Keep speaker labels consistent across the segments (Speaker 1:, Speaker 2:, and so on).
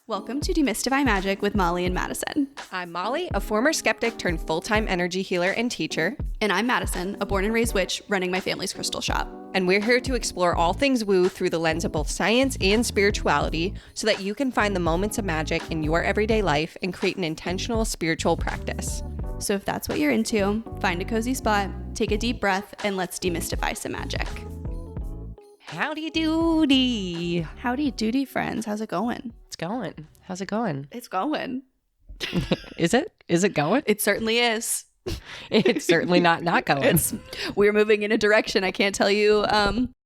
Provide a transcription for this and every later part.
Speaker 1: Welcome to Demystify Magic with Molly and Madison.
Speaker 2: I'm Molly, a former skeptic turned full-time energy healer and teacher.
Speaker 1: And I'm Madison, a born and raised witch running my family's crystal shop.
Speaker 2: And we're here to explore all things woo through the lens of both science and spirituality so that you can find the moments of magic in your everyday life and create an intentional spiritual practice.
Speaker 1: So if that's what you're into, find a cozy spot, take a deep breath, and let's demystify some magic.
Speaker 2: Howdy doody.
Speaker 1: Howdy doody, friends. How's it going?
Speaker 2: It's going. How's it going?
Speaker 1: It's going.
Speaker 2: Is it? Is it going?
Speaker 1: It certainly is.
Speaker 2: It's certainly not going.
Speaker 1: We're moving in a direction. I can't tell you.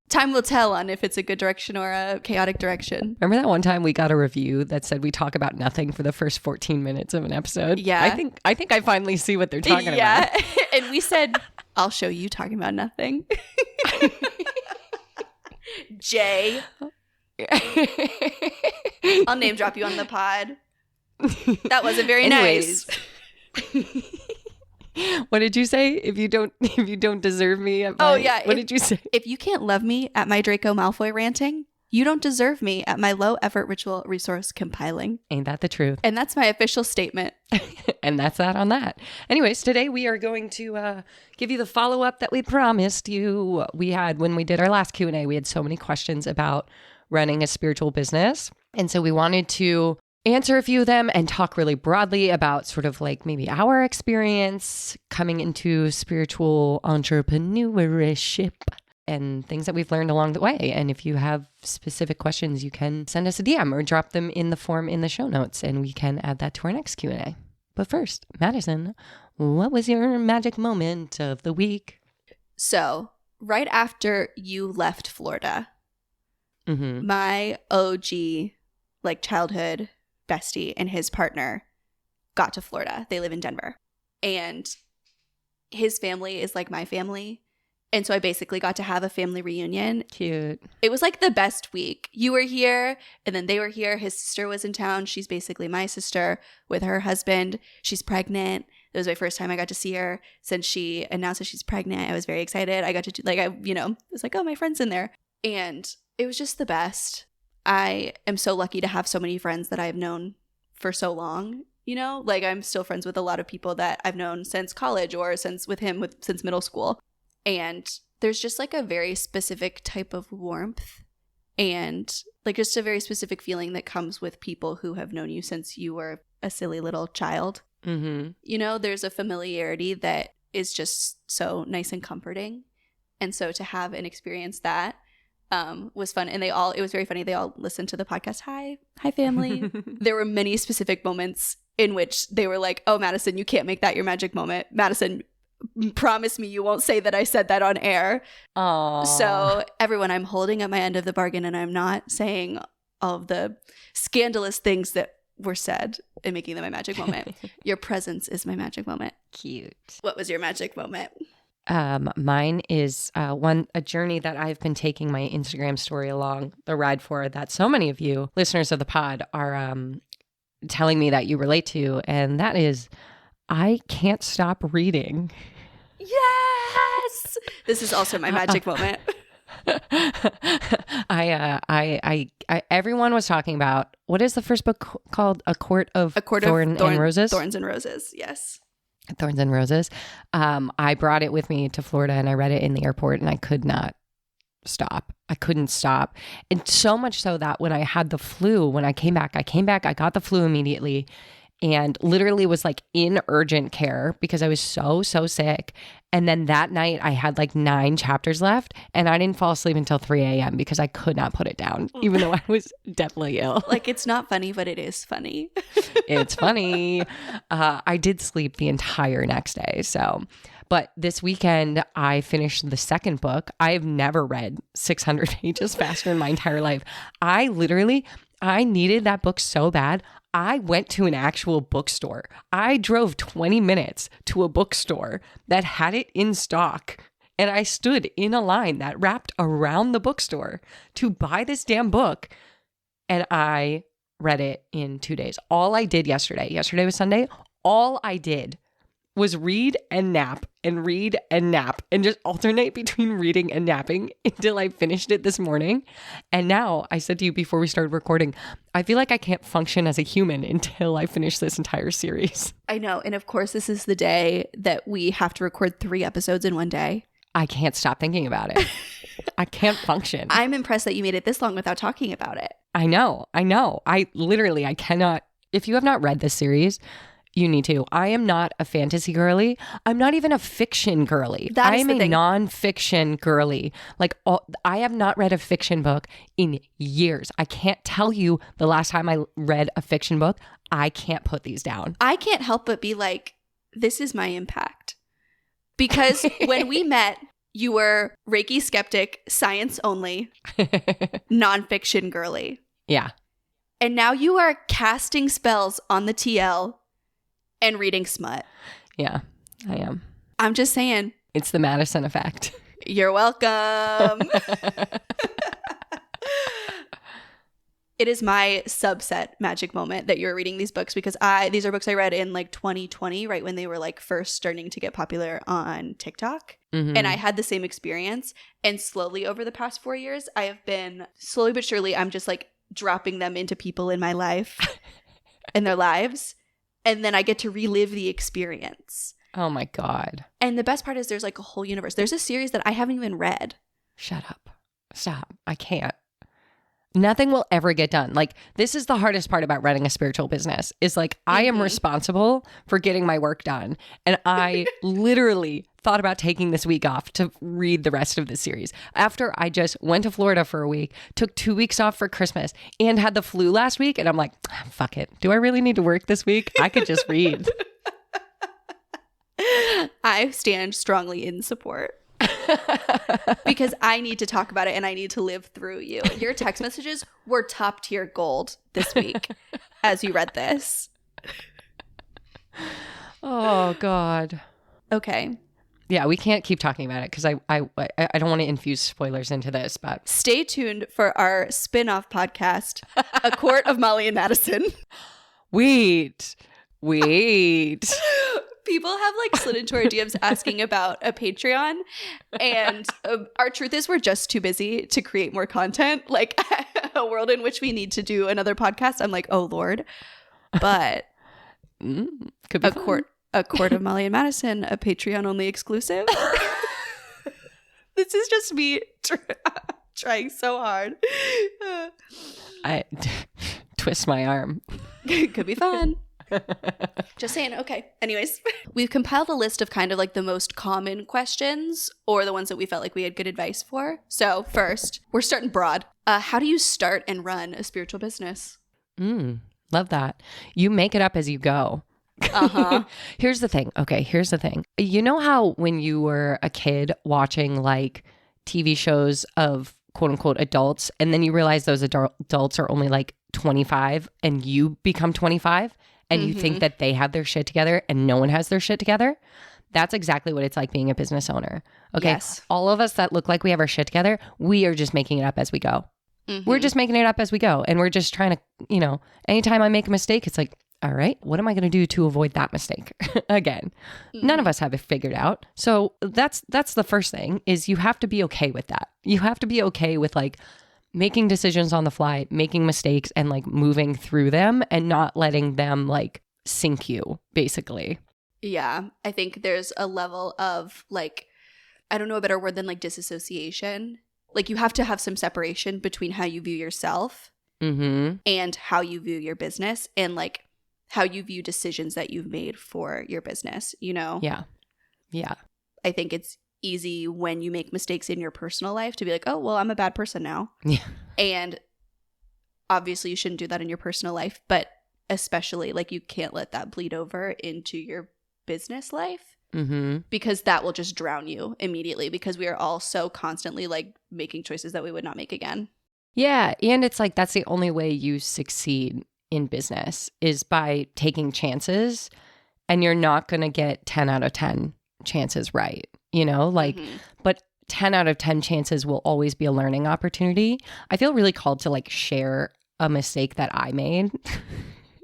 Speaker 1: Time will tell on if it's a good direction or a chaotic direction.
Speaker 2: Remember that one time we got a review that said we talk about nothing for the first 14 minutes of an episode?
Speaker 1: Yeah.
Speaker 2: I think I finally see what they're talking about.
Speaker 1: Yeah. And we said, I'll show you talking about nothing. Jay. I'll name drop you on the pod. That wasn't very nice.
Speaker 2: What did you say? If you don't deserve me at my, what did you say?
Speaker 1: If you can't love me at my Draco Malfoy ranting, you don't deserve me at my low effort ritual resource compiling.
Speaker 2: Ain't that the truth?
Speaker 1: And that's my official statement.
Speaker 2: And that's that on that. Anyways, today we are going to give you the follow-up that we promised you. When we did our last Q&A, we had so many questions about running a spiritual business. And so we wanted to answer a few of them and talk really broadly about sort of like maybe our experience coming into spiritual entrepreneurship and things that we've learned along the way. And if you have specific questions, you can send us a DM or drop them in the form in the show notes, and we can add that to our next Q&A. But first, Madison, what was your magic moment of the week?
Speaker 1: So, right after you left Florida, my OG, like childhood bestie and his partner got to Florida. They live in Denver. And his family is like my family. And so I basically got to have a family reunion.
Speaker 2: Cute.
Speaker 1: It was like the best week. You were here, and then they were here. His sister was in town. She's basically my sister with her husband. She's pregnant. It was my first time I got to see her since she announced that she's pregnant. I was very excited. I got to do, it was like, oh, my friend's in there. And it was just the best. I am so lucky to have so many friends that I've known for so long. I'm still friends with a lot of people that I've known since college or since middle school. And there's just like a very specific type of warmth and like just a very specific feeling that comes with people who have known you since you were a silly little child. Mm-hmm. There's a familiarity that is just so nice and comforting. And so to have and experience that was fun. And it was very funny. They all listened to the podcast. Hi family. There were many specific moments in which they were like, oh, Madison, you can't make that your magic moment. Madison, promise me you won't say that I said that on air.
Speaker 2: Aww.
Speaker 1: So everyone, I'm holding up my end of the bargain and I'm not saying all of the scandalous things that were said and making them my magic moment. Your presence is my magic moment.
Speaker 2: Cute.
Speaker 1: What was your magic moment?
Speaker 2: Mine is a journey that I've been taking my Instagram story along the ride for that so many of you listeners of the pod are telling me that you relate to, and that is I can't stop reading.
Speaker 1: Yes! This is also my magic moment.
Speaker 2: Everyone was talking about, what is the first book called? A Court of Thorns and Roses?
Speaker 1: Thorns and Roses, yes.
Speaker 2: Thorns and Roses. I brought it with me to Florida and I read it in the airport and I could not stop. I couldn't stop. And so much so that when I had the flu, when I came back, I got the flu immediately. And literally was like in urgent care because I was so sick. And then that night I had like 9 chapters left and I didn't fall asleep until 3 a.m. because I could not put it down, even though I was deathly ill.
Speaker 1: Like, it's not funny, but it is funny.
Speaker 2: It's funny. I did sleep the entire next day. But this weekend I finished the second book. I've never read 600 pages faster in my entire life. I needed that book so bad. I went to an actual bookstore. I drove 20 minutes to a bookstore that had it in stock. And I stood in a line that wrapped around the bookstore to buy this damn book. And I read it in 2 days. All I did yesterday was Sunday. All I did was read and nap and read and nap and just alternate between reading and napping until I finished it this morning. And now I said to you before we started recording, I feel like I can't function as a human until I finish this entire series.
Speaker 1: I know. And of course, this is the day that we have to record 3 episodes in one day.
Speaker 2: I can't stop thinking about it. I can't function.
Speaker 1: I'm impressed that you made it this long without talking about it.
Speaker 2: I know. I cannot. If you have not read this series, you need to. I am not a fantasy girly. I'm not even a fiction girly. I am a nonfiction girly. Like, I have not read a fiction book in years. I can't tell you the last time I read a fiction book. I can't put these down.
Speaker 1: I can't help but be like, this is my impact. Because when we met, you were Reiki skeptic, science only, nonfiction girly.
Speaker 2: Yeah.
Speaker 1: And now you are casting spells on the TL and reading smut.
Speaker 2: Yeah, I am.
Speaker 1: I'm just saying.
Speaker 2: It's the Madison effect.
Speaker 1: You're welcome. It is my subset magic moment that you're reading these books because these are books I read in like 2020, right when they were like first starting to get popular on TikTok. Mm-hmm. And I had the same experience. And slowly over the past 4 years, I have been slowly but surely, I'm just like dropping them into people in my life and their lives. And then I get to relive the experience.
Speaker 2: Oh my God.
Speaker 1: And the best part is there's like a whole universe. There's a series that I haven't even read.
Speaker 2: Shut up. Stop. I can't. Nothing will ever get done. Like, this is the hardest part about running a spiritual business is like, I am responsible for getting my work done. And I literally thought about taking this week off to read the rest of the series. After I just went to Florida for a week, took 2 weeks off for Christmas, and had the flu last week. And I'm like, fuck it. Do I really need to work this week? I could just read.
Speaker 1: I stand strongly in support. Because I need to talk about it and I need to live through you. Your text messages were top tier gold this week as you read this.
Speaker 2: Oh, God.
Speaker 1: Okay.
Speaker 2: Yeah, we can't keep talking about it because I don't want to infuse spoilers into this, but
Speaker 1: stay tuned for our spin-off podcast, A Court of Molly and Madison.
Speaker 2: Wait.
Speaker 1: People have like slid into our DMs asking about a Patreon, and our truth is we're just too busy to create more content. Like a world in which we need to do another podcast. I'm like, oh Lord, but
Speaker 2: could be
Speaker 1: a court of Molly and Madison, a Patreon only exclusive. This is just me trying so hard.
Speaker 2: I twist my arm.
Speaker 1: Could be fun. Just saying. Okay. Anyways, we've compiled a list of kind of like the most common questions or the ones that we felt like we had good advice for. So first, we're starting broad. How do you start and run a spiritual business?
Speaker 2: Love that. You make it up as you go.
Speaker 1: Uh-huh.
Speaker 2: Here's the thing. Okay, here's the thing. You know how when you were a kid watching like TV shows of quote unquote adults, and then you realize those adults are only like 25 and you become 25? And you think that they have their shit together and no one has their shit together? That's exactly what it's like being a business owner. Okay.
Speaker 1: Yes.
Speaker 2: All of us that look like we have our shit together, we are just making it up as we go. We're just making it up as we go. And we're just trying to, anytime I make a mistake, it's like, all right, what am I going to do to avoid that mistake again? None of us have it figured out. So that's the first thing is you have to be okay with that. You have to be okay with like making decisions on the fly, making mistakes and like moving through them and not letting them like sink you, basically.
Speaker 1: Yeah. I think there's a level of like, I don't know a better word than like disassociation. Like you have to have some separation between how you view yourself and how you view your business and like how you view decisions that you've made for your business, Yeah.
Speaker 2: Yeah.
Speaker 1: I think it's easy when you make mistakes in your personal life to be like, oh, well, I'm a bad person now.
Speaker 2: Yeah.
Speaker 1: And obviously you shouldn't do that in your personal life, but especially like you can't let that bleed over into your business life because that will just drown you immediately because we are all so constantly like making choices that we would not make again.
Speaker 2: Yeah. And it's like, that's the only way you succeed in business is by taking chances, and you're not going to get 10 out of 10 chances right. But 10 out of 10 chances will always be a learning opportunity. I feel really called to like share a mistake that I made,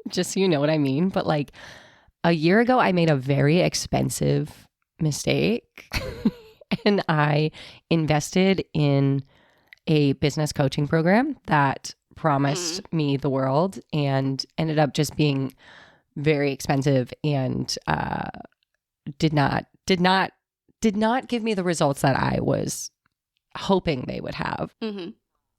Speaker 2: just so you know what I mean. But like, a year ago, I made a very expensive mistake and I invested in a business coaching program that promised me the world and ended up just being very expensive and did not give me the results that I was hoping they would have.
Speaker 1: Mm-hmm.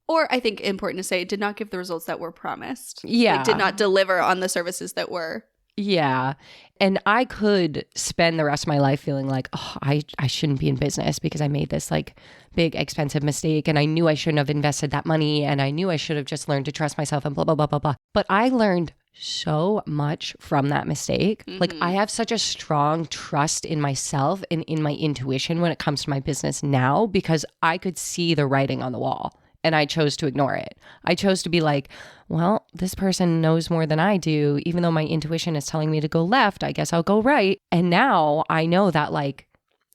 Speaker 1: Or I think important to say, did not give the results that were promised.
Speaker 2: Yeah.
Speaker 1: Like, did not deliver on the services that were.
Speaker 2: Yeah. And I could spend the rest of my life feeling like, oh, I shouldn't be in business because I made this like big expensive mistake and I knew I shouldn't have invested that money and I knew I should have just learned to trust myself and blah, blah, blah, blah, blah. But I learned so much from that mistake.
Speaker 1: Mm-hmm.
Speaker 2: Like I have such a strong trust in myself and in my intuition when it comes to my business now because I could see the writing on the wall. And I chose to ignore it. I chose to be like, well, this person knows more than I do. Even though my intuition is telling me to go left, I guess I'll go right. And now I know that like,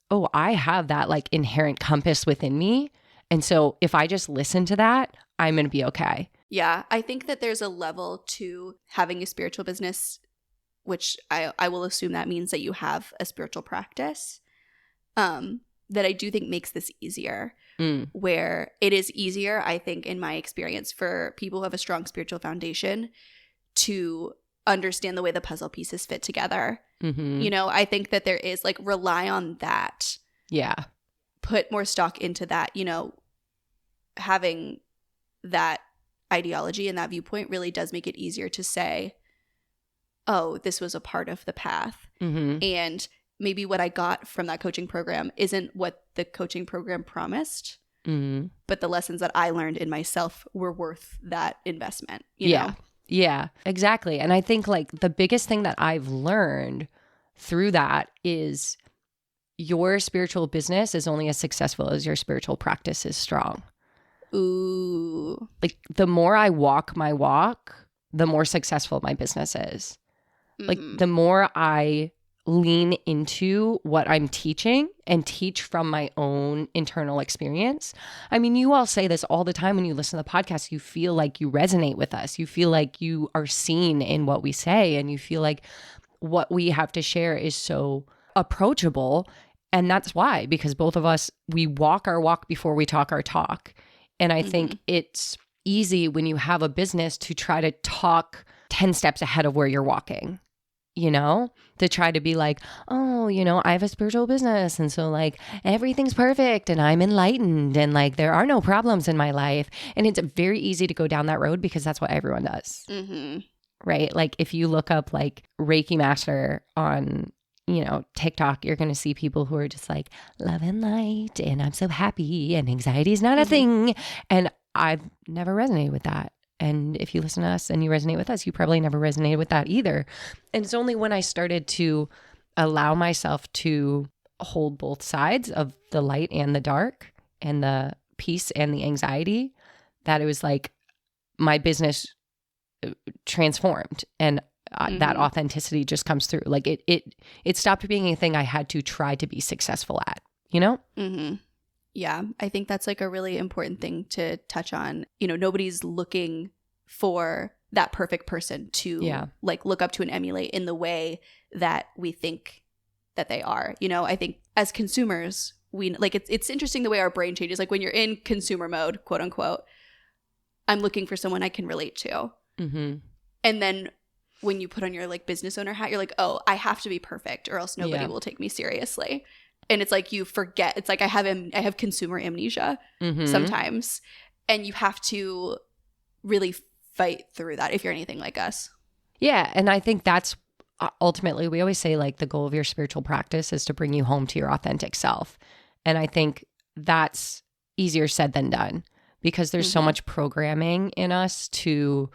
Speaker 2: oh, I have that like inherent compass within me. And so if I just listen to that, I'm going to be okay.
Speaker 1: Yeah. I think that there's a level to having a spiritual business, which I will assume that means that you have a spiritual practice, that I do think makes this easier. Where it is easier, I think, in my experience, for people who have a strong spiritual foundation to understand the way the puzzle pieces fit together.
Speaker 2: Mm-hmm.
Speaker 1: You know, I think that there is like rely on that.
Speaker 2: Yeah.
Speaker 1: Put more stock into that, you know, having that ideology and that viewpoint really does make it easier to say, oh, this was a part of the path.
Speaker 2: Mm-hmm.
Speaker 1: And maybe what I got from that coaching program isn't what the coaching program promised, but the lessons that I learned in myself were worth that investment. You know?
Speaker 2: Yeah, exactly. And I think like the biggest thing that I've learned through that is your spiritual business is only as successful as your spiritual practice is strong.
Speaker 1: Ooh.
Speaker 2: Like the more I walk my walk, the more successful my business is. Like the more I lean into what I'm teaching and teach from my own internal experience. I mean, you all say this all the time when you listen to the podcast. You feel like you resonate with us. You feel like you are seen in what we say, and you feel like what we have to share is so approachable. And that's why, because both of us, we walk our walk before we talk our talk. And I think it's easy when you have a business to try to talk 10 steps ahead of where you're walking. You know, to try to be like, oh, you know, I have a spiritual business. And so like everything's perfect and I'm enlightened and like there are no problems in my life. And it's very easy to go down that road because that's what everyone does. Mm-hmm. Right. Like if you look up like Reiki Master on, you know, TikTok, you're going to see people who are just like love and light and I'm so happy and anxiety is not a thing. And I've never resonated with that. And if you listen to us and you resonate with us, you probably never resonated with that either. And it's only when I started to allow myself to hold both sides of the light and the dark and the peace and the anxiety that it was like my business transformed and that authenticity just comes through. Like it stopped being a thing I had to try to be successful at, you know?
Speaker 1: Mm-hmm. Yeah, I think that's like a really important thing to touch on. You know, nobody's looking for that perfect person to like look up to and emulate in the way that we think that they are. You know, I think as consumers, we like it's interesting the way our brain changes. Like when you're in consumer mode, quote unquote, I'm looking for someone I can relate to. Mm-hmm. And then when you put on your like business owner hat, you're like, oh, I have to be perfect or else nobody will take me seriously. And it's like you forget. It's like I have consumer amnesia sometimes. And you have to really fight through that if you're anything like us.
Speaker 2: Yeah. And I think that's ultimately, we always say like the goal of your spiritual practice is to bring you home to your authentic self. And I think that's easier said than done because there's so much programming in us to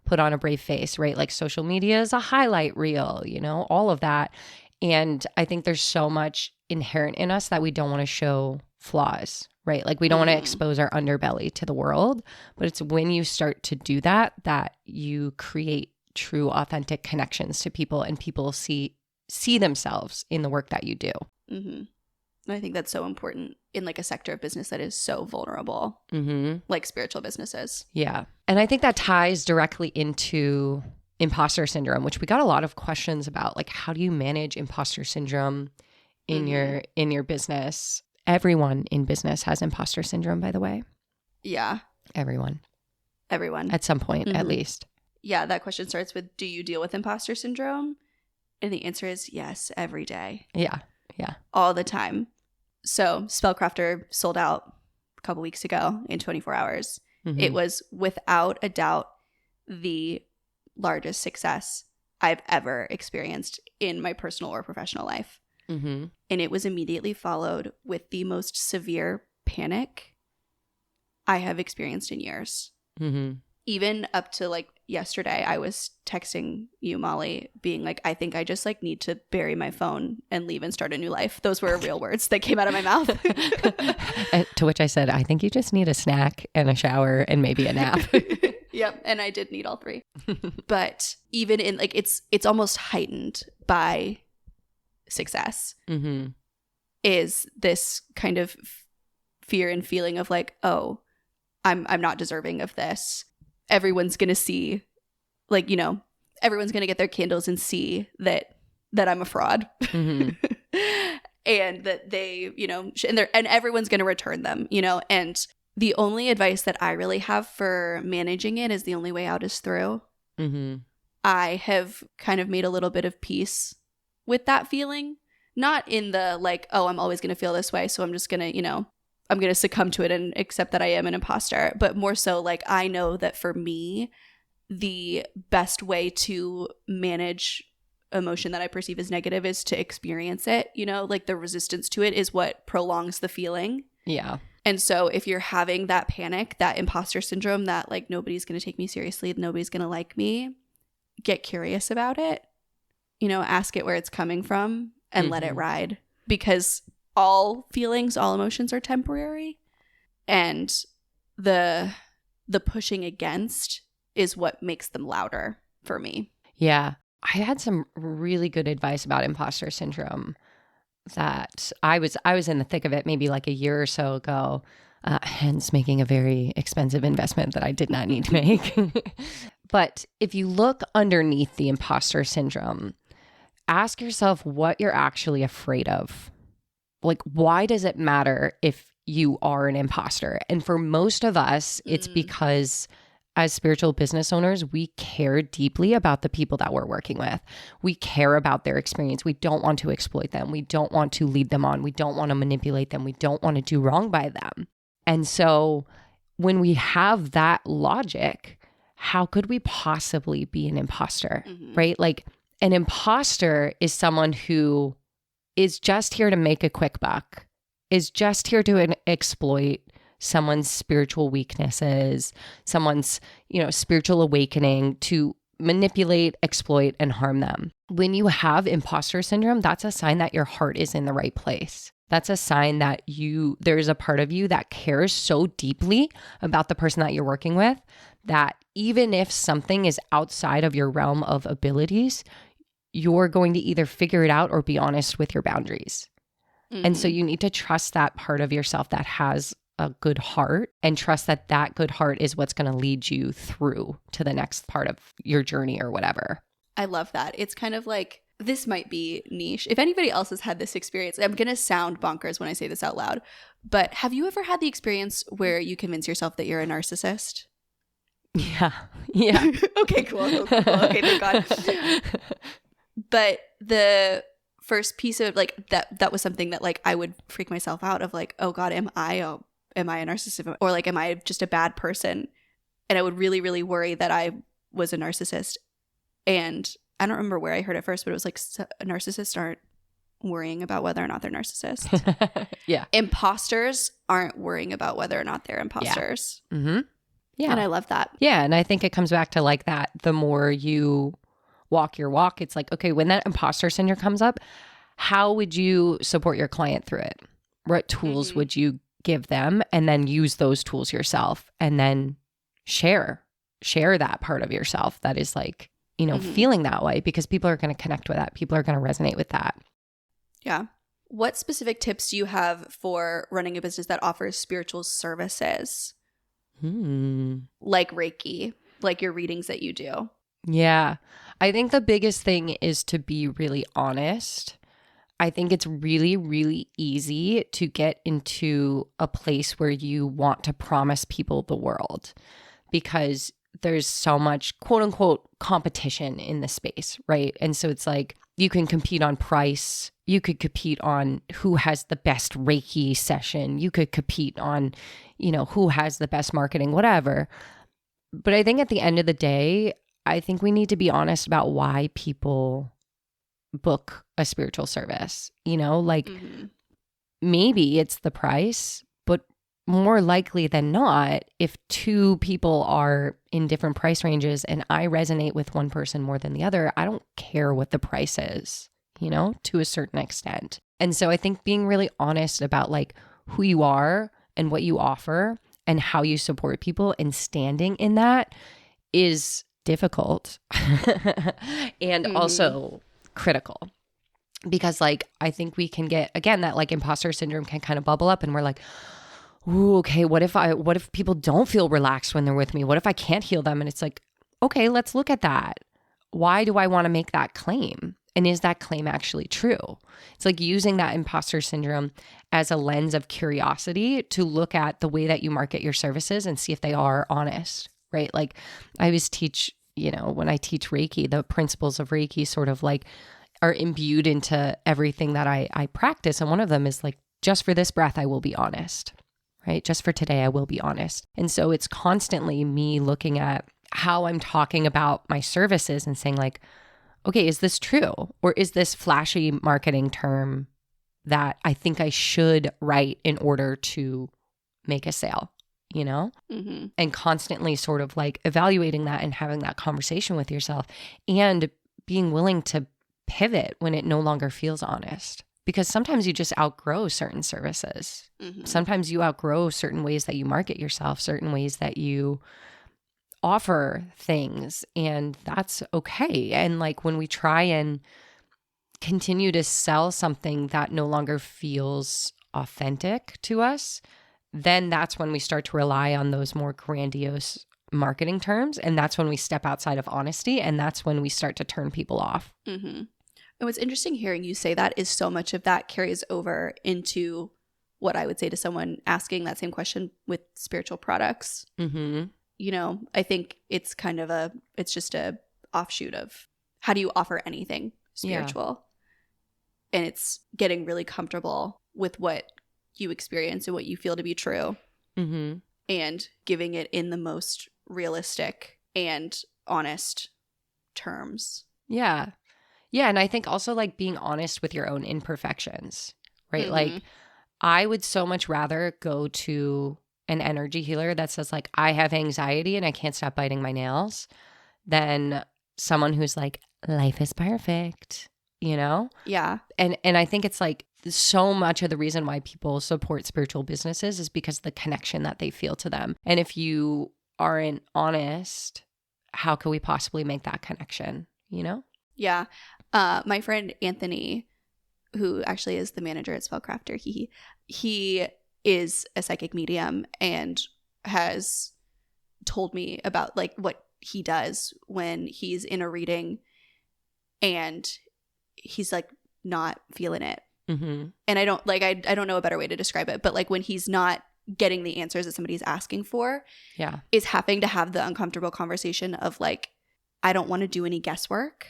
Speaker 2: put on a brave face, right? Like social media is a highlight reel, you know, all of that. And I think there's so much inherent in us that we don't want to show flaws, right? Like we don't want to expose our underbelly to the world, but it's when you start to do that, that you create true, authentic connections to people and people see themselves in the work that you do.
Speaker 1: Mm-hmm. And I think that's so important in like a sector of business that is so vulnerable, like spiritual businesses.
Speaker 2: Yeah. And I think that ties directly into imposter syndrome, which we got a lot of questions about, like, how do you manage imposter syndrome in your business? Everyone in business has imposter syndrome, by the way.
Speaker 1: Yeah.
Speaker 2: Everyone.
Speaker 1: At
Speaker 2: some point, at least.
Speaker 1: Yeah, that question starts with, do you deal with imposter syndrome? And the answer is yes, every day.
Speaker 2: Yeah.
Speaker 1: All the time. So Spellcrafter sold out a couple weeks ago in 24 hours. It was without a doubt the largest success I've ever experienced in my personal or professional life. And it was immediately followed with the most severe panic I have experienced in years. Even up to like yesterday, I was texting you, Molly, being like, I think I just like need to bury my phone and leave and start a new life. Those were real words that came out of my mouth.
Speaker 2: To which I said, I think you just need a snack and a shower and maybe a nap.
Speaker 1: Yep. And I did need all three. But even in like, it's almost heightened by success is this kind of fear and feeling of like, oh, I'm not deserving of this. Everyone's going to see, like, you know, everyone's going to get their candles and see that I'm a fraud. And that they, you know, and everyone's going to return them, you know. And the only advice that I really have for managing it is the only way out is through. I have kind of made a little bit of peace with that feeling. Not in the like, oh, I'm always going to feel this way, so I'm just going to, you know, I'm going to succumb to it and accept that I am an imposter. But more so like, I know that for me, the best way to manage emotion that I perceive as negative is to experience it. You know, like the resistance to it is what prolongs the feeling.
Speaker 2: Yeah.
Speaker 1: And so if you're having that panic, that imposter syndrome, that like nobody's going to take me seriously, nobody's going to like me, get curious about it. You know, ask it where it's coming from and let it ride. Because all feelings, all emotions are temporary, and the pushing against is what makes them louder for me.
Speaker 2: Yeah. I had some really good advice about imposter syndrome that I was in the thick of it maybe like a year or so ago, hence making a very expensive investment that I did not need to make. But if you look underneath the imposter syndrome, ask yourself what you're actually afraid of. Like, why does it matter if you are an imposter? And for most of us, it's because as spiritual business owners, we care deeply about the people that we're working with. We care about their experience. We don't want to exploit them. We don't want to lead them on. We don't want to manipulate them. We don't want to do wrong by them. And so when we have that logic, how could we possibly be an imposter, right? Like, an imposter is someone who is just here to make a quick buck, is just here to exploit someone's spiritual weaknesses, someone's, you know, spiritual awakening, to manipulate, exploit, and harm them. When you have imposter syndrome, that's a sign that your heart is in the right place. That's a sign that there's a part of you that cares so deeply about the person that you're working with that even if something is outside of your realm of abilities, you're going to either figure it out or be honest with your boundaries. And so you need to trust that part of yourself that has a good heart, and trust that that good heart is what's going to lead you through to the next part of your journey or whatever.
Speaker 1: I love that. It's kind of like, this might be niche. If anybody else has had this experience, I'm going to sound bonkers when I say this out loud, but have you ever had the experience where you convince yourself that you're a narcissist?
Speaker 2: Yeah.
Speaker 1: Okay, cool. Okay, thank God. But the first piece of like that was something that like I would freak myself out of, like, oh God, am I a narcissist, or like am I just a bad person? And I would really, really worry that I was a narcissist. And I don't remember where I heard it first, but it was like, narcissists aren't worrying about whether or not they're narcissists.
Speaker 2: Yeah.
Speaker 1: Imposters aren't worrying about whether or not they're imposters.
Speaker 2: Yeah.
Speaker 1: And I love that.
Speaker 2: Yeah. And I think it comes back to like that. The more you walk your walk, it's like, okay, when that imposter syndrome comes up, how would you support your client through it? What tools would you give them? And then use those tools yourself, and then share that part of yourself that is like, you know, feeling that way, because people are going to connect with that. People are going to resonate with that.
Speaker 1: Yeah. What specific tips do you have for running a business that offers spiritual services? Like Reiki, like your readings that you do?
Speaker 2: Yeah. I think the biggest thing is to be really honest. I think it's really, really easy to get into a place where you want to promise people the world because there's so much quote unquote competition in the space, right? And so it's like you can compete on price. You could compete on who has the best Reiki session. You could compete on, who has the best marketing, whatever. But I think at the end of the day, I think we need to be honest about why people book a spiritual service. Maybe it's the price, but more likely than not, if two people are in different price ranges and I resonate with one person more than the other, I don't care what the price is, to a certain extent. And so I think being really honest about like who you are and what you offer and how you support people and standing in that is difficult and also critical. Because like, I think we can get, again, that like imposter syndrome can kind of bubble up and we're like, ooh, okay, what if people don't feel relaxed when they're with me? What if I can't heal them? And it's like, okay, let's look at that. Why do I want to make that claim? And is that claim actually true? It's like using that imposter syndrome as a lens of curiosity to look at the way that you market your services and see if they are honest, right? Like I always teach, when I teach Reiki, the principles of Reiki sort of like are imbued into everything that I practice. And one of them is like, just for this breath, I will be honest, right? Just for today, I will be honest. And so it's constantly me looking at how I'm talking about my services and saying like, okay, is this true? Or is this flashy marketing term that I think I should write in order to make a sale, And constantly sort of like evaluating that and having that conversation with yourself and being willing to pivot when it no longer feels honest. Because sometimes you just outgrow certain services. Sometimes you outgrow certain ways that you market yourself, certain ways that you offer things, and that's okay. And like when we try and continue to sell something that no longer feels authentic to us, then that's when we start to rely on those more grandiose marketing terms. And that's when we step outside of honesty. And that's when we start to turn people off.
Speaker 1: And what's interesting hearing you say that is so much of that carries over into what I would say to someone asking that same question with spiritual products. I think it's kind of it's just a offshoot of how do you offer anything spiritual? Yeah. And it's getting really comfortable with what you experience and what you feel to be true and giving it in the most realistic and honest terms.
Speaker 2: Yeah. Yeah. And I think also like being honest with your own imperfections, right? Like I would so much rather go to an energy healer that says like, I have anxiety and I can't stop biting my nails than someone who's like, life is perfect,
Speaker 1: Yeah.
Speaker 2: And I think it's like so much of the reason why people support spiritual businesses is because of the connection that they feel to them. And if you aren't honest, how could we possibly make that connection,
Speaker 1: Yeah. My friend Anthony, who actually is the manager at Spellcrafter, he is a psychic medium and has told me about like what he does when he's in a reading and he's like not feeling it. And I don't like I don't know a better way to describe it, but like when he's not getting the answers that somebody's asking for, is having to have the uncomfortable conversation of like, I don't want to do any guesswork.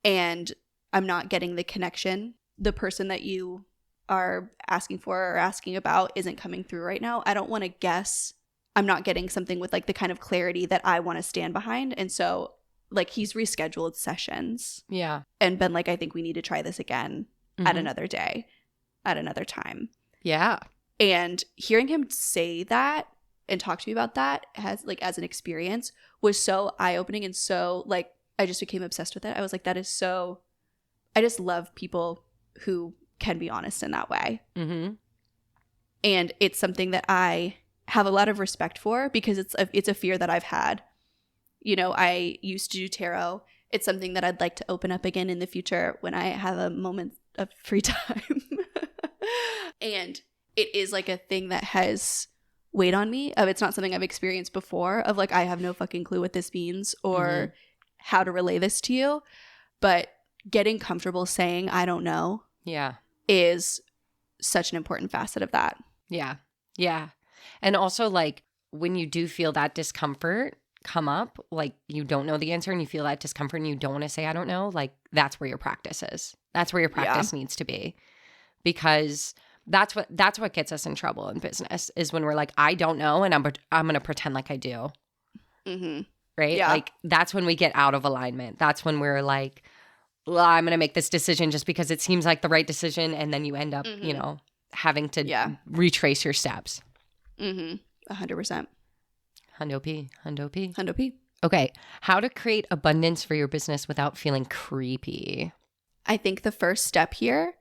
Speaker 1: And I'm not getting the connection. The person that you are asking for or asking about isn't coming through right now. I don't want to guess. I'm not getting something with like the kind of clarity that I want to stand behind. And so like he's rescheduled sessions.
Speaker 2: Yeah.
Speaker 1: And been like, I think we need to try this again at another day, at another time.
Speaker 2: Yeah.
Speaker 1: And hearing him say that and talk to me about that as an experience was so eye-opening and so like I just became obsessed with it. I was like, that is so – I just love people who can be honest in that way. And it's something that I have a lot of respect for because it's a fear that I've had. I used to do tarot. It's something that I'd like to open up again in the future when I have a moment of free time. And it is like a thing that has weighed on me of it's not something I've experienced before of like, I have no fucking clue what this means or how to relay this to you. But getting comfortable saying, I don't know.
Speaker 2: Yeah.
Speaker 1: Is such an important facet of that.
Speaker 2: Yeah. Yeah. And also like when you do feel that discomfort come up, like you don't know the answer and you feel that discomfort and you don't want to say, I don't know, like that's where your practice is. That's where your practice needs to be, because that's what gets us in trouble in business is when we're like, I don't know. And I'm going to pretend like I do. Right.
Speaker 1: Yeah.
Speaker 2: Like that's when we get out of alignment. That's when we're like, well, I'm going to make this decision just because it seems like the right decision. And then you end up, you know, having to retrace your steps.
Speaker 1: 100%.
Speaker 2: Hundo P.
Speaker 1: Hundo P.
Speaker 2: Okay. How to create abundance for your business without feeling creepy.
Speaker 1: I think the first step here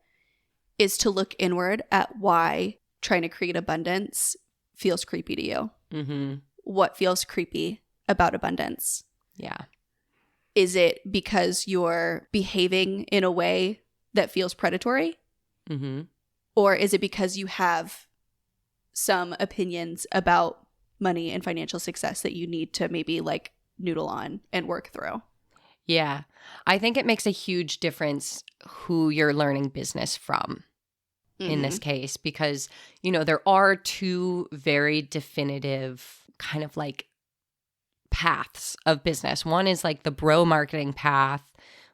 Speaker 1: is to look inward at why trying to create abundance feels creepy to you. What feels creepy about abundance?
Speaker 2: Yeah.
Speaker 1: Is it because you're behaving in a way that feels predatory? Or is it because you have some opinions about money and financial success that you need to maybe like noodle on and work through?
Speaker 2: Yeah. I think it makes a huge difference who you're learning business from in this case, because, you know, there are two very definitive kind of like paths of business. One is like the bro marketing path,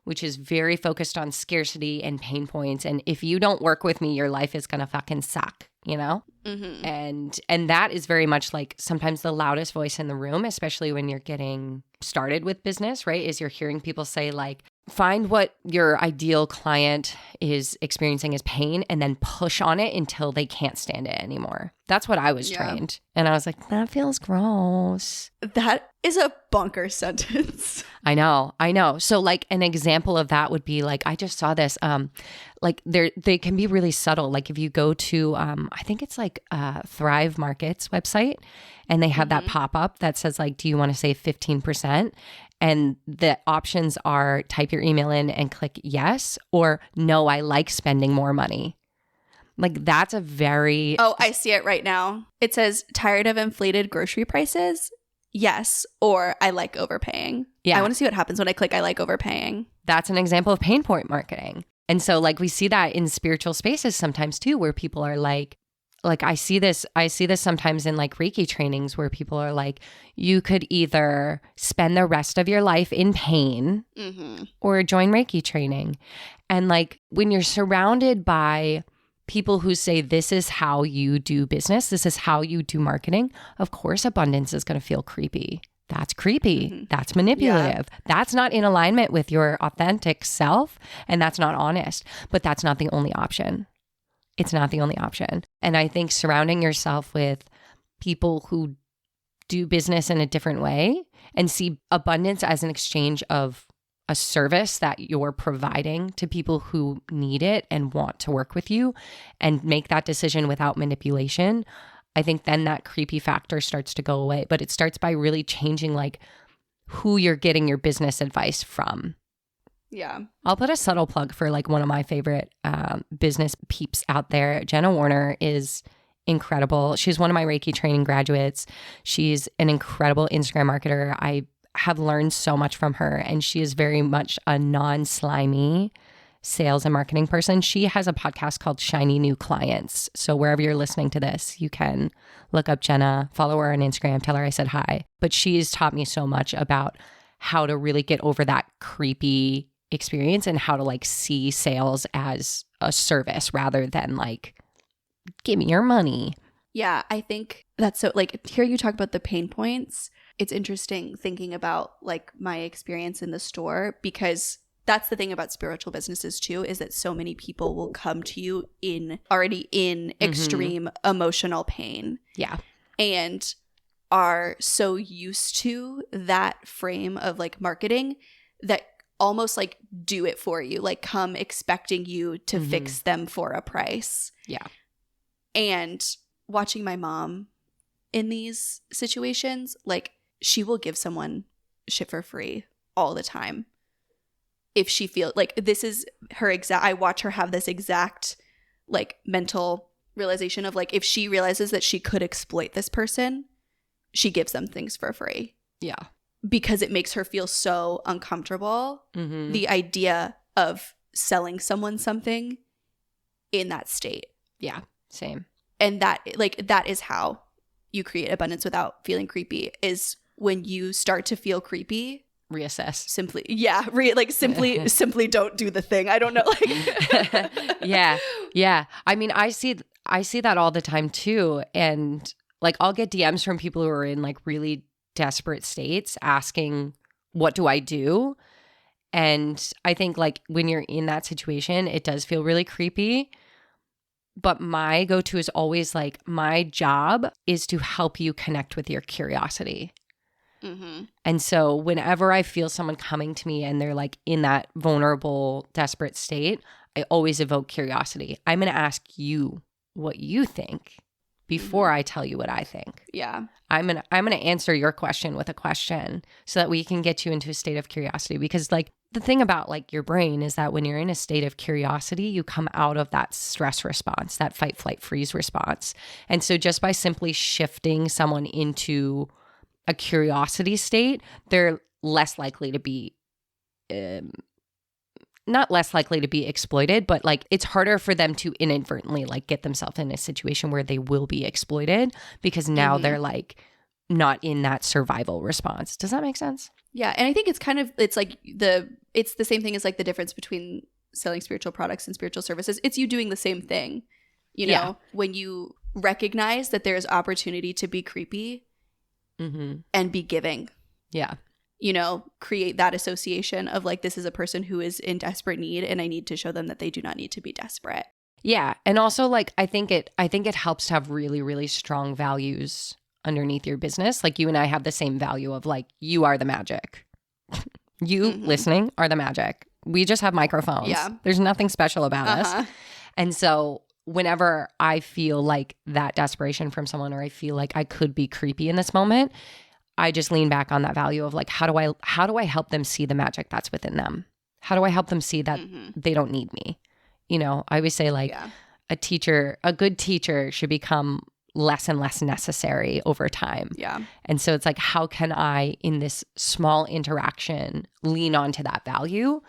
Speaker 2: which is very focused on scarcity and pain points. And if you don't work with me, your life is going to fucking suck, you know? And that is very much like sometimes the loudest voice in the room, especially when you're getting started with business, right? Is you're hearing people say like, find what your ideal client is experiencing as pain and then push on it until they can't stand it anymore. That's what I was trained. And I was like, that feels gross.
Speaker 1: That is a bonker sentence.
Speaker 2: I know. So like an example of that would be like, I just saw this, like they can be really subtle. Like if you go to, I think it's like Thrive Market's website and they have that pop up that says like, do you want to save 15%? And the options are type your email in and click yes, or no, I like spending more money. Like that's a very...
Speaker 1: Oh, I see it right now. It says tired of inflated grocery prices? Yes. Or I like overpaying.
Speaker 2: Yeah.
Speaker 1: I want to see what happens when I click I like overpaying.
Speaker 2: That's an example of pain point marketing. And so like we see that in spiritual spaces sometimes too, where people are like I see this sometimes in like Reiki trainings where people are like, you could either spend the rest of your life in pain or join Reiki training. And like when you're surrounded by people who say, this is how you do business, this is how you do marketing, of course, abundance is going to feel creepy. That's creepy. That's manipulative. Yeah. That's not in alignment with your authentic self. And that's not honest, but that's not the only option. It's not the only option. And I think surrounding yourself with people who do business in a different way and see abundance as an exchange of a service that you're providing to people who need it and want to work with you and make that decision without manipulation, I think then that creepy factor starts to go away. But it starts by really changing like who you're getting your business advice from.
Speaker 1: Yeah.
Speaker 2: I'll put a subtle plug for like one of my favorite business peeps out there. Jenna Warner is incredible. She's one of my Reiki training graduates. She's an incredible Instagram marketer. I have learned so much from her, and she is very much a non-slimy sales and marketing person. She has a podcast called Shiny New Clients. So wherever you're listening to this, you can look up Jenna, follow her on Instagram, tell her I said hi. But she's taught me so much about how to really get over that creepy experience and how to like see sales as a service rather than like, give me your money.
Speaker 1: Yeah, I think that's so like hearing you talk about the pain points, it's interesting thinking about like my experience in the store, because that's the thing about spiritual businesses too, is that so many people will come to you already in extreme emotional pain.
Speaker 2: Yeah.
Speaker 1: And are so used to that frame of like marketing that almost like do it for you, like come expecting you to fix them for a price.
Speaker 2: Yeah.
Speaker 1: And watching my mom in these situations, like she will give someone shit for free all the time. If she feels like this is her exact, I watch her have this exact like mental realization of like, if she realizes that she could exploit this person, she gives them things for free.
Speaker 2: Yeah.
Speaker 1: Because it makes her feel so uncomfortable.
Speaker 2: Mm-hmm.
Speaker 1: The idea of selling someone something in that state.
Speaker 2: Yeah. Same.
Speaker 1: And that is how you create abundance without feeling creepy, is when you start to feel creepy.
Speaker 2: Reassess.
Speaker 1: Simply. Yeah. Simply don't do the thing. I don't know. Like.
Speaker 2: Yeah. Yeah. I mean, I see that all the time too. And like, I'll get DMs from people who are in like really desperate states asking, what do I do? And I think like when you're in that situation, it does feel really creepy. But my go-to is always like, my job is to help you connect with your curiosity.
Speaker 1: Mm-hmm.
Speaker 2: And so whenever I feel someone coming to me and they're like in that vulnerable, desperate state, I always evoke curiosity. I'm going to ask you what you think before I tell you what I think.
Speaker 1: Yeah.
Speaker 2: I'm gonna answer your question with a question so that we can get you into a state of curiosity. Because like the thing about like your brain is that when you're in a state of curiosity, you come out of that stress response, that fight, flight, freeze response. And so just by simply shifting someone into a curiosity state, they're less likely to be not less likely to be exploited, but like it's harder for them to inadvertently like get themselves in a situation where they will be exploited, because now they're like not in that survival response. Does that make sense?
Speaker 1: Yeah. And I think it's the same thing as like the difference between selling spiritual products and spiritual services. It's you doing the same thing, you know, when you recognize that there's opportunity to be creepy and be giving. Yeah. You know, create that association of like, this is a person who is in desperate need and I need to show them that they do not need to be desperate.
Speaker 2: Yeah. And also like, I think it helps to have really, really strong values underneath your business. Like you and I have the same value of like, you are the magic. You listening are the magic. We just have microphones.
Speaker 1: Yeah.
Speaker 2: There's nothing special about us. And so whenever I feel like that desperation from someone, or I feel like I could be creepy in this moment, I just lean back on that value of like, how do I help them see the magic that's within them? How do I help them see that they don't need me? You know, I always say like a good teacher should become less and less necessary over time. Yeah. And so it's like, how can I, in this small interaction, lean onto that value?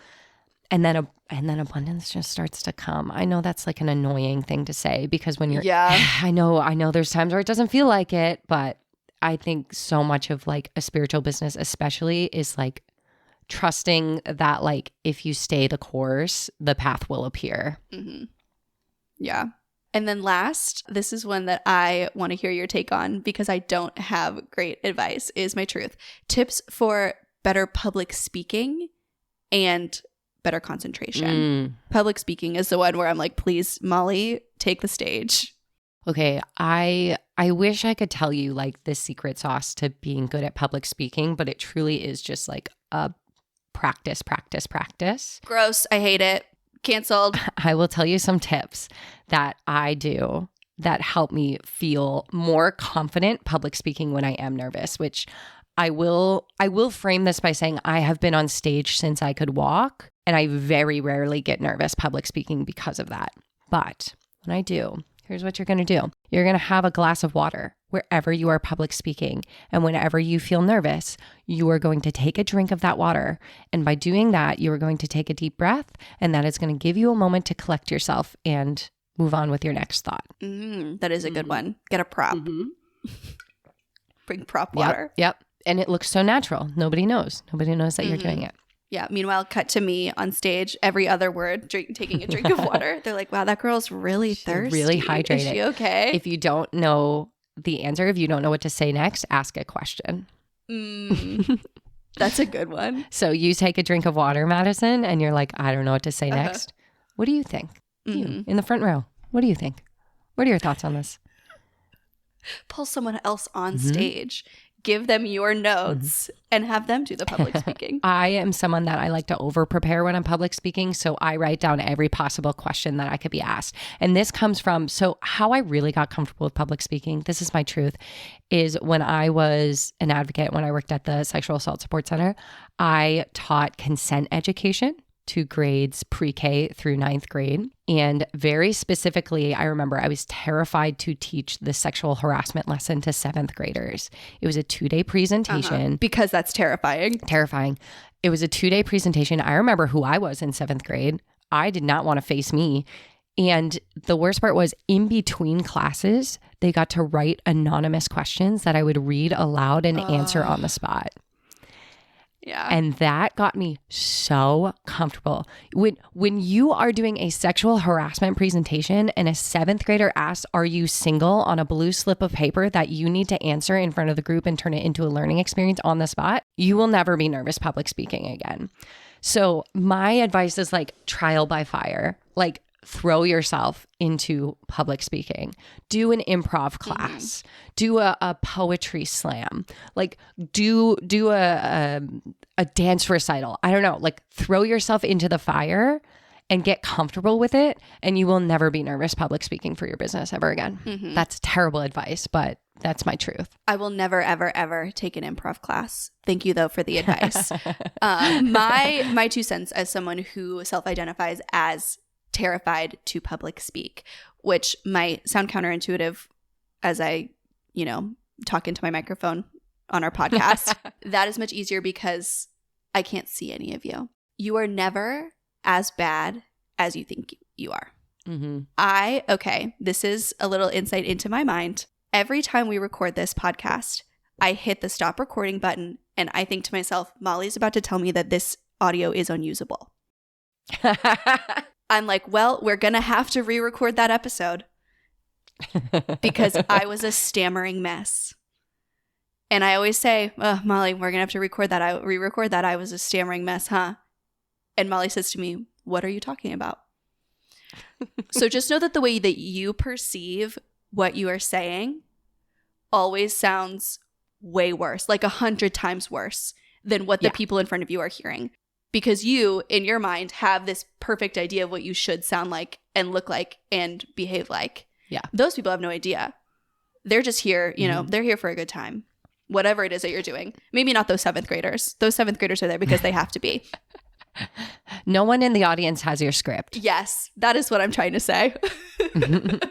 Speaker 2: And then abundance just starts to come. I know that's like an annoying thing to say, because when you're, I know there's times where it doesn't feel like it, but I think so much of like a spiritual business especially is like trusting that like if you stay the course, the path will appear. Yeah.
Speaker 1: And then last, this is one that I want to hear your take on because I don't have great advice, is my truth. Tips for better public speaking and better concentration. Public speaking is the one where I'm like, please, Molly, take the stage.
Speaker 2: Okay, I wish I could tell you like the secret sauce to being good at public speaking, but it truly is just like a practice.
Speaker 1: Gross. I hate it. Canceled.
Speaker 2: I will tell you some tips that I do that help me feel more confident public speaking when I am nervous, which I will frame this by saying I have been on stage since I could walk, and I very rarely get nervous public speaking because of that. But when I do, here's what you're going to do. You're going to have a glass of water wherever you are public speaking. And whenever you feel nervous, you are going to take a drink of that water. And by doing that, you are going to take a deep breath. And that is going to give you a moment to collect yourself and move on with your next thought.
Speaker 1: That is a good one. Get a prop. Bring prop water.
Speaker 2: Yep. And it looks so natural. Nobody knows. Nobody knows that you're doing it.
Speaker 1: Yeah. Meanwhile, cut to me on stage, every other word, taking a drink of water. They're like, wow, that girl's really thirsty.
Speaker 2: Really hydrated.
Speaker 1: Is she okay?
Speaker 2: If you don't know the answer, if you don't know what to say next, ask a question.
Speaker 1: That's a good one.
Speaker 2: So you take a drink of water, Madison, and you're like, I don't know what to say next. What do you think? You, in the front row. What do you think? What are your thoughts on this?
Speaker 1: Pull someone else on stage. Give them your notes and have them do the public speaking.
Speaker 2: I am someone that I like to over prepare when I'm public speaking. So I write down every possible question that I could be asked. And this comes from, so how I really got comfortable with public speaking, this is my truth, is when I was an advocate, when I worked at the Sexual Assault Support Center, I taught consent education to grades pre-K through ninth grade. And very specifically, I remember I was terrified to teach the sexual harassment lesson to seventh graders. It was a 2-day presentation.
Speaker 1: Because that's terrifying.
Speaker 2: Terrifying. It was a 2-day presentation. I remember who I was in seventh grade. I did not want to face me. And the worst part was in between classes, they got to write anonymous questions that I would read aloud and answer on the spot.
Speaker 1: Yeah.
Speaker 2: And that got me so comfortable. When you are doing a sexual harassment presentation and a seventh grader asks, "Are you single?" on a blue slip of paper that you need to answer in front of the group and turn it into a learning experience on the spot, you will never be nervous public speaking again. So my advice is like trial by fire. Like throw yourself into public speaking. Do an improv class. Do a poetry slam. Like do a dance recital. I don't know. Like throw yourself into the fire and get comfortable with it, and you will never be nervous public speaking for your business ever again. That's terrible advice, but that's my truth.
Speaker 1: I will never, ever, ever take an improv class. Thank you, though, for the advice. My 2 cents as someone who self-identifies as terrified to public speak, which might sound counterintuitive as I, talk into my microphone on our podcast. That is much easier because I can't see any of you. You are never as bad as you think you are. This is a little insight into my mind. Every time we record this podcast, I hit the stop recording button and I think to myself, Molly's about to tell me that this audio is unusable. I'm like, well, we're going to have to re-record that episode because I was a stammering mess. And I always say, oh, Molly, we're going to have to re-record that. I was a stammering mess, huh? And Molly says to me, what are you talking about? So just know that the way that you perceive what you are saying always sounds way worse, like 100 times worse than what the people in front of you are hearing. Because you, in your mind, have this perfect idea of what you should sound like and look like and behave like.
Speaker 2: Yeah.
Speaker 1: Those people have no idea. They're just here, they're here for a good time. Whatever it is that you're doing. Maybe not those 7th graders. Those 7th graders are there because they have to be.
Speaker 2: No one in the audience has your script.
Speaker 1: Yes, that is what I'm trying to say.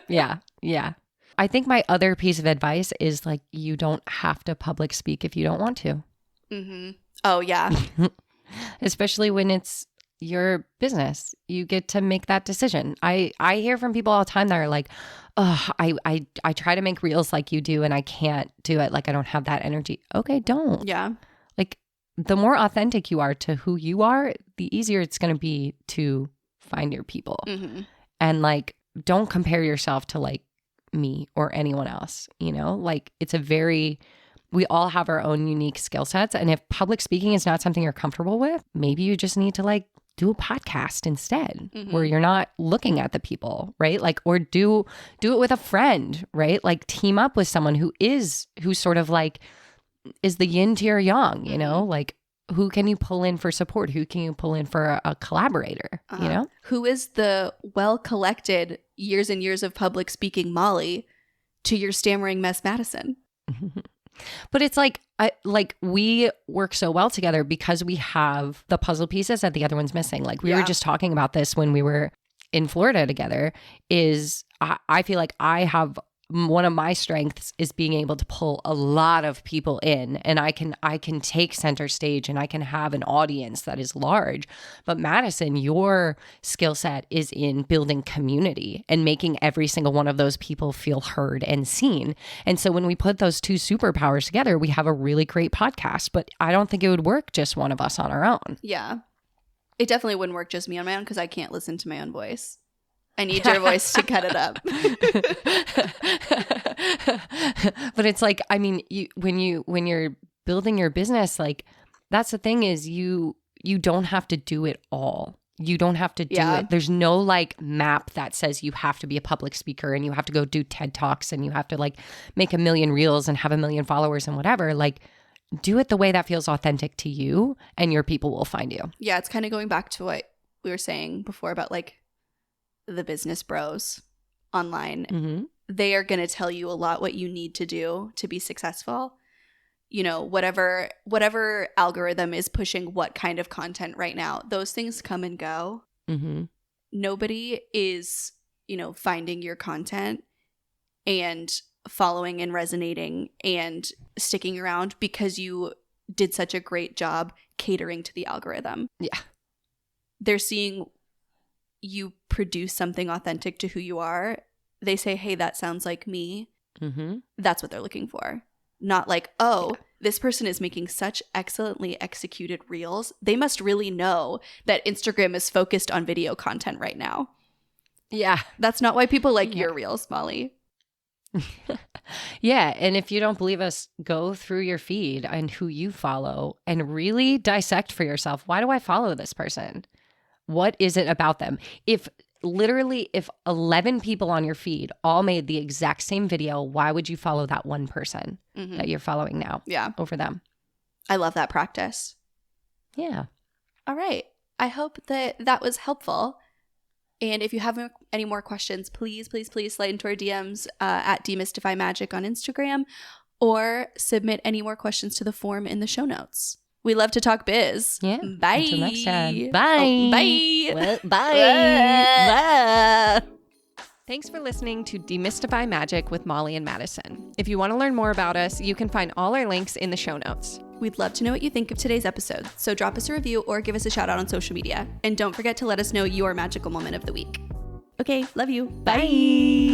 Speaker 2: Yeah. I think my other piece of advice is like, you don't have to public speak if you don't want to.
Speaker 1: Oh, yeah.
Speaker 2: Especially when it's your business. You get to make that decision. I hear from people all the time that are like, oh, I try to make reels like you do and I can't do it. Like I don't have that energy. Okay, don't.
Speaker 1: Yeah.
Speaker 2: Like the more authentic you are to who you are, the easier it's going to be to find your people. And like, don't compare yourself to like me or anyone else, like we all have our own unique skill sets. And if public speaking is not something you're comfortable with, maybe you just need to like do a podcast instead where you're not looking at the people, right? Like, or do it with a friend, right? Like team up with someone who sort of like is the yin to your yang, like who can you pull in for support? Who can you pull in for a collaborator, Who is the well-collected years and years of public speaking Molly to your stammering mess Madison? But it's like we work so well together because we have the puzzle pieces that the other one's missing. Like we were just talking about this when we were in Florida together. I feel like I have one of my strengths is being able to pull a lot of people in, and I can take center stage and I can have an audience that is large. But Madison, your skill set is in building community and making every single one of those people feel heard and seen. And so when we put those 2 superpowers together, we have a really great podcast, but I don't think it would work just one of us on our own.
Speaker 1: Yeah. It definitely wouldn't work just me on my own because I can't listen to my own voice. I need your voice to cut it up.
Speaker 2: But it's like, I mean, when you're building your business, like that's the thing is you don't have to do it all. You don't have to do it. There's no like map that says you have to be a public speaker and you have to go do TED Talks and you have to like make 1 million reels and have 1 million followers and whatever. Like do it the way that feels authentic to you and your people will find you.
Speaker 1: Yeah. It's kind of going back to what we were saying before about like the business bros online. They are going to tell you a lot what you need to do to be successful. you know, whatever algorithm is pushing what kind of content right now, those things come and go.
Speaker 2: Mm-hmm.
Speaker 1: Nobody is, you know, finding your content and following and resonating and sticking around because you did such a great job catering to the algorithm.
Speaker 2: Yeah.
Speaker 1: They're seeing you produce something authentic to who you are. They say, hey, that sounds like me.
Speaker 2: Mm-hmm.
Speaker 1: That's what they're looking for. Not like, oh, this person is making such excellently executed reels. They must really know that Instagram is focused on video content right now.
Speaker 2: Yeah.
Speaker 1: That's not why people like your reels, Molly.
Speaker 2: Yeah. And if you don't believe us, go through your feed and who you follow and really dissect for yourself. Why do I follow this person? What is it about them? If 11 people on your feed all made the exact same video, why would you follow that one person that you're following now over them?
Speaker 1: I love that practice.
Speaker 2: Yeah.
Speaker 1: All right. I hope that was helpful. And if you have any more questions, please slide into our DMs at Demystify Magic on Instagram, or submit any more questions to the form in the show notes. We love to talk biz.
Speaker 2: Yeah.
Speaker 1: Bye.
Speaker 2: Until next time. Bye.
Speaker 1: Oh, bye.
Speaker 2: Well, bye. Thanks for listening to Demystify Magic with Molly and Madison. If you want to learn more about us, you can find all our links in the show notes.
Speaker 1: We'd love to know what you think of today's episode, so drop us a review or give us a shout out on social media. And don't forget to let us know your magical moment of the week. Okay, love you. Bye.